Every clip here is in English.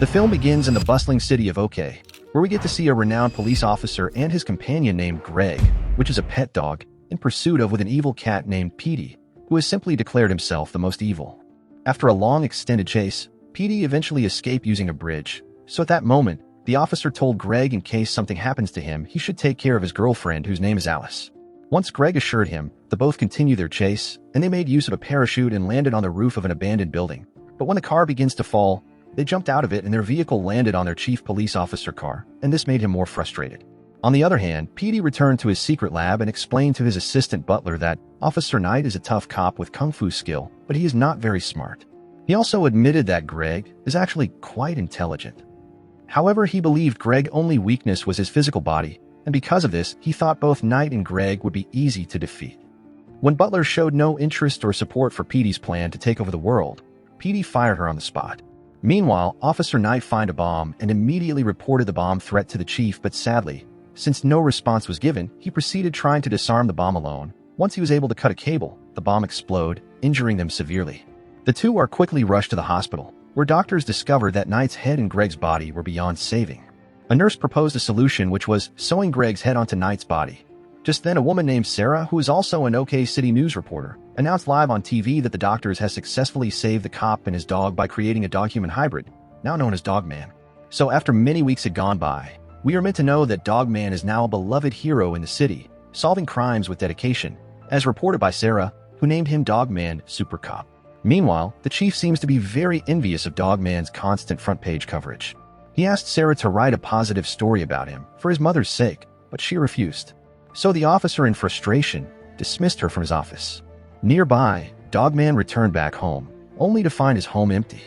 The film begins in the bustling city of Ohkay, where we get to see a renowned police officer and his companion named Greg, which is a pet dog, in pursuit of an evil cat named Petey, who has simply declared himself the most evil. After a long extended chase, Petey eventually escaped using a bridge, so at that moment, the officer told Greg in case something happens to him, he should take care of his girlfriend whose name is Alice. Once Greg assured him, the both continued their chase, and they made use of a parachute and landed on the roof of an abandoned building. But when the car begins to fall, they jumped out of it and their vehicle landed on their chief police officer car, and this made him more frustrated. On the other hand, Petey returned to his secret lab and explained to his assistant butler that Officer Knight is a tough cop with kung fu skill, but he is not very smart. He also admitted that Greg is actually quite intelligent. However, he believed Greg's only weakness was his physical body, and because of this, he thought both Knight and Greg would be easy to defeat. When Butler showed no interest or support for Petey's plan to take over the world, Petey fired her on the spot. Meanwhile, Officer Knight found a bomb and immediately reported the bomb threat to the chief, but sadly, since no response was given, he proceeded trying to disarm the bomb alone. Once he was able to cut a cable, the bomb exploded, injuring them severely. The two are quickly rushed to the hospital, where doctors discovered that Knight's head and Greg's body were beyond saving. A nurse proposed a solution, which was sewing Greg's head onto Knight's body. Just then, a woman named Sarah, who is also an Ohkay City news reporter, announced live on TV that the doctors has successfully saved the cop and his dog by creating a dog-human hybrid, now known as Dogman. So after many weeks had gone by, we are meant to know that Dogman is now a beloved hero in the city, solving crimes with dedication, as reported by Sarah, who named him Dogman Super Cop. Meanwhile, the chief seems to be very envious of Dogman's constant front-page coverage. He asked Sarah to write a positive story about him, for his mother's sake, but she refused. So the officer, in frustration, dismissed her from his office. Nearby, Dogman returned back home, only to find his home empty.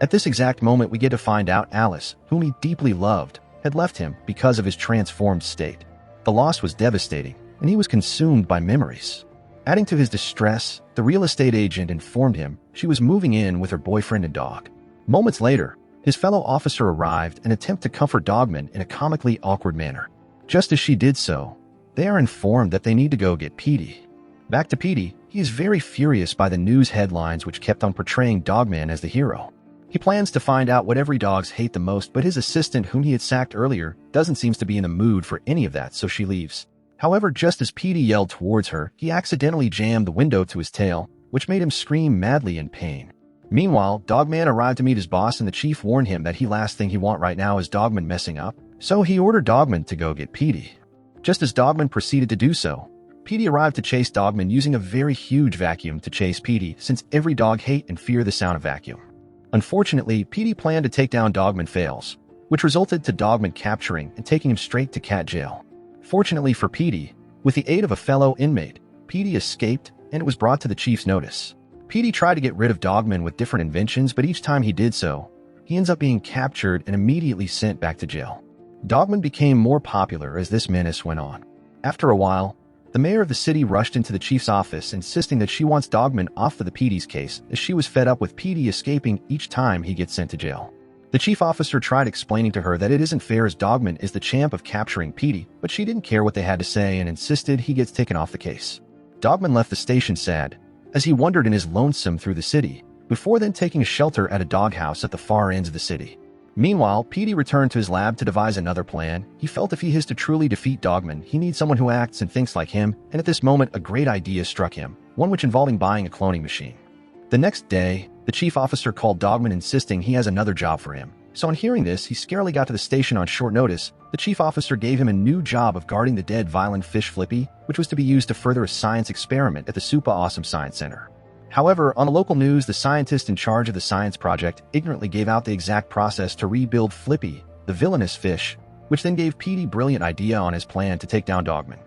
At this exact moment, we get to find out Alice, whom he deeply loved, had left him because of his transformed state. The loss was devastating, and he was consumed by memories. Adding to his distress, the real estate agent informed him she was moving in with her boyfriend and dog. Moments later, his fellow officer arrived and attempted to comfort Dogman in a comically awkward manner. Just as she did so, they are informed that they need to go get Petey. Back to Petey, he is very furious by the news headlines which kept on portraying Dogman as the hero. He plans to find out what every dogs hate the most, but his assistant, whom he had sacked earlier, doesn't seem to be in the mood for any of that, so she leaves. However, just as Petey yelled towards her, he accidentally jammed the window to his tail, which made him scream madly in pain. Meanwhile, Dogman arrived to meet his boss, and the chief warned him that the last thing he wants right now is Dogman messing up, so he ordered Dogman to go get Petey. Just as Dogman proceeded to do so, Petey arrived to chase Dogman using a very huge vacuum to chase Petey, since every dog hate and fear the sound of vacuum. Unfortunately, Petey planned to take down Dogman fails, which resulted to Dogman capturing and taking him straight to cat jail. Fortunately for Petey, with the aid of a fellow inmate, Petey escaped and it was brought to the chief's notice. Petey tried to get rid of Dogman with different inventions, but each time he did so, he ends up being captured and immediately sent back to jail. Dogman became more popular as this menace went on. After a while, the mayor of the city rushed into the chief's office insisting that she wants Dogman off of the Petey's case, as she was fed up with Petey escaping each time he gets sent to jail. The chief officer tried explaining to her that it isn't fair as Dogman is the champ of capturing Petey, but she didn't care what they had to say and insisted he gets taken off the case. Dogman left the station sad, as he wandered in his lonesome through the city, before then taking a shelter at a doghouse at the far ends of the city. Meanwhile, Petey returned to his lab to devise another plan. He felt if he is to truly defeat Dogman, he needs someone who acts and thinks like him, and at this moment a great idea struck him, one which involving buying a cloning machine. The next day, the chief officer called Dogman insisting he has another job for him. So on hearing this, he scarily got to the station on short notice. The chief officer gave him a new job of guarding the dead violent fish FLIPPY, which was to be used to further a science experiment at the Super Awesome Science Center. However, on the local news, the scientist in charge of the science project ignorantly gave out the exact process to rebuild FLIPPY, the villainous fish, which then gave Petey a brilliant idea on his plan to take down Dogman.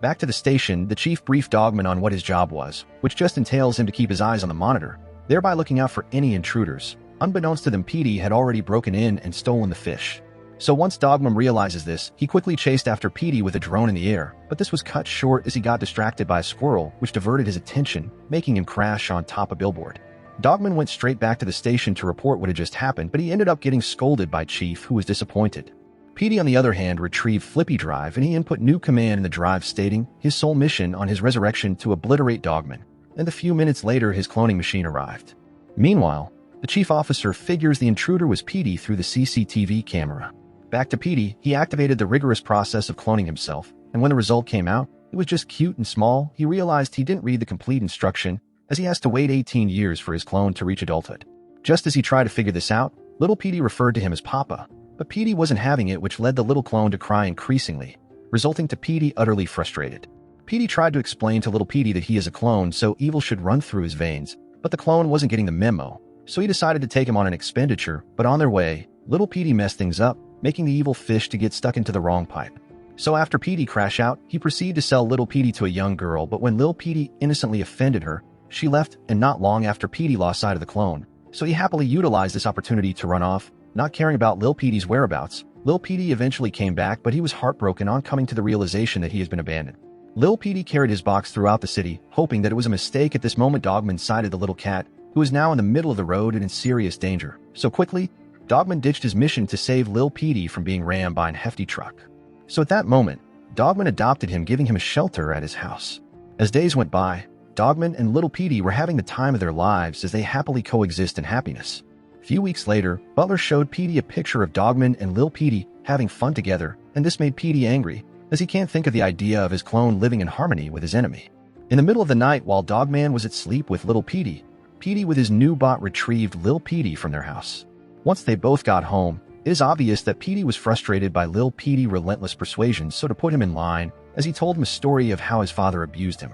Back to the station, the chief briefed Dogman on what his job was, which just entails him to keep his eyes on the monitor, thereby looking out for any intruders. Unbeknownst to them, Petey had already broken in and stolen the fish. So once Dogman realizes this, he quickly chased after Petey with a drone in the air, but this was cut short as he got distracted by a squirrel, which diverted his attention, making him crash on top of a billboard. Dogman went straight back to the station to report what had just happened, but he ended up getting scolded by Chief, who was disappointed. Petey, on the other hand, retrieved FLIPPY Drive, and he input new command in the drive stating his sole mission on his resurrection to obliterate Dogman, and a few minutes later his cloning machine arrived. Meanwhile, The chief officer figures the intruder was Petey through the CCTV camera. Back to Petey, he activated the rigorous process of cloning himself, and when the result came out, it was just cute and small. He realized he didn't read the complete instruction, as he has to wait 18 years for his clone to reach adulthood. Just as he tried to figure this out, Little Petey referred to him as Papa, but Petey wasn't having it, which led the little clone to cry increasingly, resulting to Petey utterly frustrated. Petey tried to explain to Little Petey that he is a clone, so evil should run through his veins, but the clone wasn't getting the memo, so he decided to take him on an expenditure. But on their way, Little Petey messed things up, making the evil fish to get stuck into the wrong pipe. So after Petey crashed out, he proceeded to sell Little Petey to a young girl, but when Little Petey innocently offended her, she left, and not long after Petey lost sight of the clone, so he happily utilized this opportunity to run off, not caring about Little Petey's whereabouts. Little Petey eventually came back, but he was heartbroken on coming to the realization that he has been abandoned. Little Petey carried his box throughout the city, hoping that it was a mistake. At this moment, Dogman sighted the little cat, who was now in the middle of the road and in serious danger. So quickly, Dogman ditched his mission to save Little Petey from being rammed by a hefty truck. So at that moment, Dogman adopted him, giving him a shelter at his house. As days went by, Dogman and Little Petey were having the time of their lives as they happily coexist in happiness. A few weeks later, Butler showed Petey a picture of Dogman and Little Petey having fun together, and this made Petey angry, as he can't think of the idea of his clone living in harmony with his enemy. In the middle of the night, while Dogman was at sleep with Little Petey, Petey with his new bot retrieved Little Petey from their house. Once they both got home, it is obvious that Petey was frustrated by Little Petey's relentless persuasions, so to put him in line, as he told him a story of how his father abused him.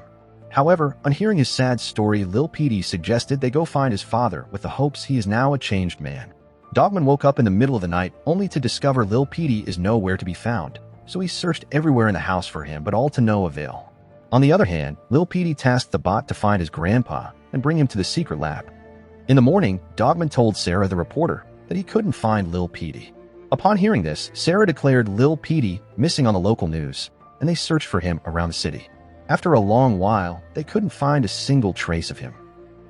However, on hearing his sad story, Little Petey suggested they go find his father with the hopes he is now a changed man. Dogman woke up in the middle of the night only to discover Little Petey is nowhere to be found, so he searched everywhere in the house for him, but all to no avail. On the other hand, Little Petey tasked the bot to find his grandpa and bring him to the secret lab. In the morning, Dogman told Sarah, the reporter, that he couldn't find Little Petey. Upon hearing this, Sarah declared Little Petey missing on the local news, and they searched for him around the city. After a long while, they couldn't find a single trace of him.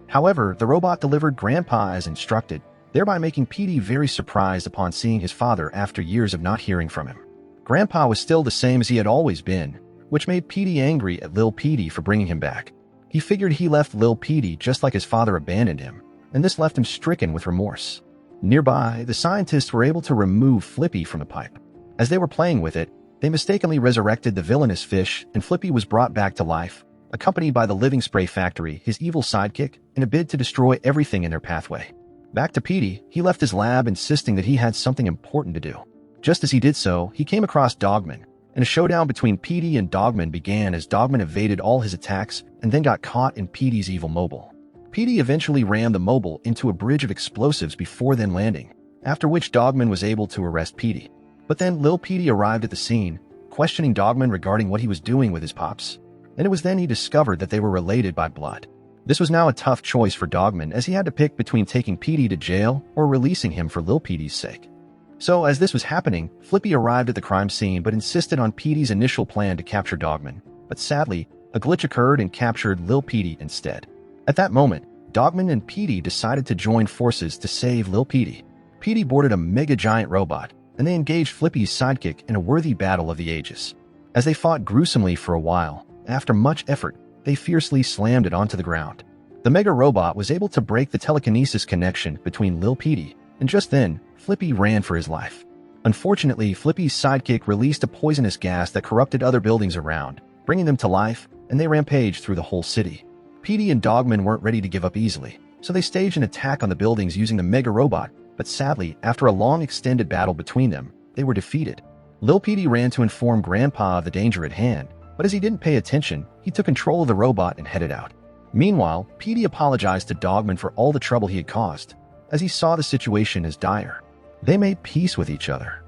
However, the robot delivered Grandpa as instructed, thereby making Petey very surprised upon seeing his father after years of not hearing from him. Grandpa was still the same as he had always been, which made Petey angry at Lil Petey for bringing him back. He figured he left Lil Petey just like his father abandoned him, and this left him stricken with remorse. Nearby, the scientists were able to remove Flippy from the pipe. As they were playing with it, they mistakenly resurrected the villainous fish, and Flippy was brought back to life, accompanied by the living spray factory, his evil sidekick, in a bid to destroy everything in their pathway. Back to Petey, he left his lab insisting that he had something important to do. Just as he did so, he came across Dogman, and a showdown between Petey and Dogman began as Dogman evaded all his attacks and then got caught in Petey's evil mobile. Petey eventually rammed the mobile into a bridge of explosives before then landing, after which Dogman was able to arrest Petey. But then Lil Petey arrived at the scene, questioning Dogman regarding what he was doing with his pops, and it was then he discovered that they were related by blood. This was now a tough choice for Dogman, as he had to pick between taking Petey to jail or releasing him for Lil Petey's sake. So as this was happening, Flippy arrived at the crime scene but insisted on Petey's initial plan to capture Dogman, but sadly, a glitch occurred and captured Lil Petey instead. At that moment, Dogman and Petey decided to join forces to save Lil Petey. Petey boarded a mega-giant robot, and they engaged Flippy's sidekick in a worthy battle of the ages. As they fought gruesomely for a while, after much effort, they fiercely slammed it onto the ground. The mega robot was able to break the telekinesis connection between Lil Petey, and just then, Flippy ran for his life. Unfortunately, Flippy's sidekick released a poisonous gas that corrupted other buildings around, bringing them to life, and they rampaged through the whole city. Petey and Dogman weren't ready to give up easily, so they staged an attack on the buildings using the mega robot, but sadly, after a long extended battle between them, they were defeated. Lil Petey ran to inform Grandpa of the danger at hand, but as he didn't pay attention, he took control of the robot and headed out. Meanwhile, Petey apologized to Dogman for all the trouble he had caused, as he saw the situation as dire. They made peace with each other.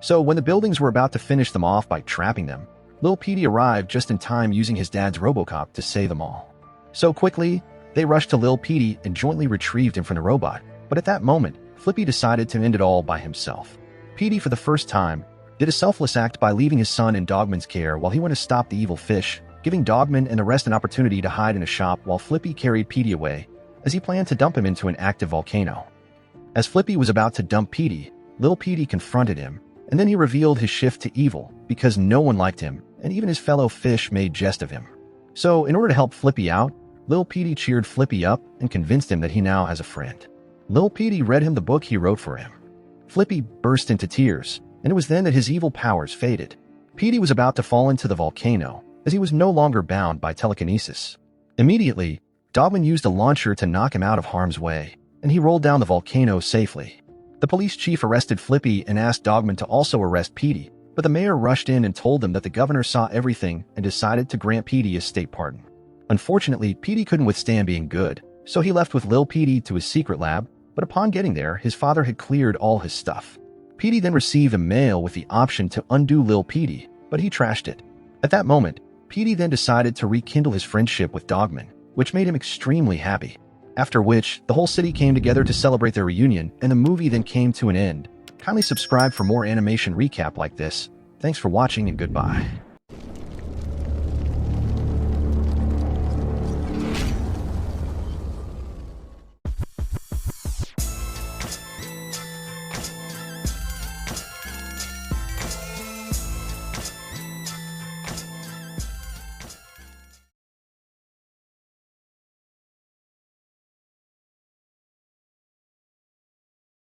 So when the buildings were about to finish them off by trapping them, Lil Petey arrived just in time using his dad's Robocop to save them all. So quickly, they rushed to Lil Petey and jointly retrieved him from the robot, but at that moment, Flippy decided to end it all by himself. Petey, for the first time, did a selfless act by leaving his son in Dogman's care while he went to stop the evil fish, giving Dogman and the rest an opportunity to hide in a shop while Flippy carried Petey away, as he planned to dump him into an active volcano. As Flippy was about to dump Petey, Lil Petey confronted him, and then he revealed his shift to evil because no one liked him, and even his fellow fish made jest of him. So, in order to help Flippy out, Lil Petey cheered Flippy up and convinced him that he now has a friend. Little Petey read him the book he wrote for him. Flippy burst into tears, and it was then that his evil powers faded. Petey was about to fall into the volcano, as he was no longer bound by telekinesis. Immediately, Dogman used a launcher to knock him out of harm's way, and he rolled down the volcano safely. The police chief arrested Flippy and asked Dogman to also arrest Petey, but the mayor rushed in and told them that the governor saw everything and decided to grant Petey a state pardon. Unfortunately, Petey couldn't withstand being good, so he left with Lil Petey to his secret lab, but upon getting there, his father had cleared all his stuff. Petey then received a mail with the option to undo Lil Petey, but he trashed it. At that moment, Petey then decided to rekindle his friendship with Dogman, which made him extremely happy. After which, the whole city came together to celebrate their reunion, and the movie then came to an end. Kindly subscribe for more animation recap like this. Thanks for watching and goodbye.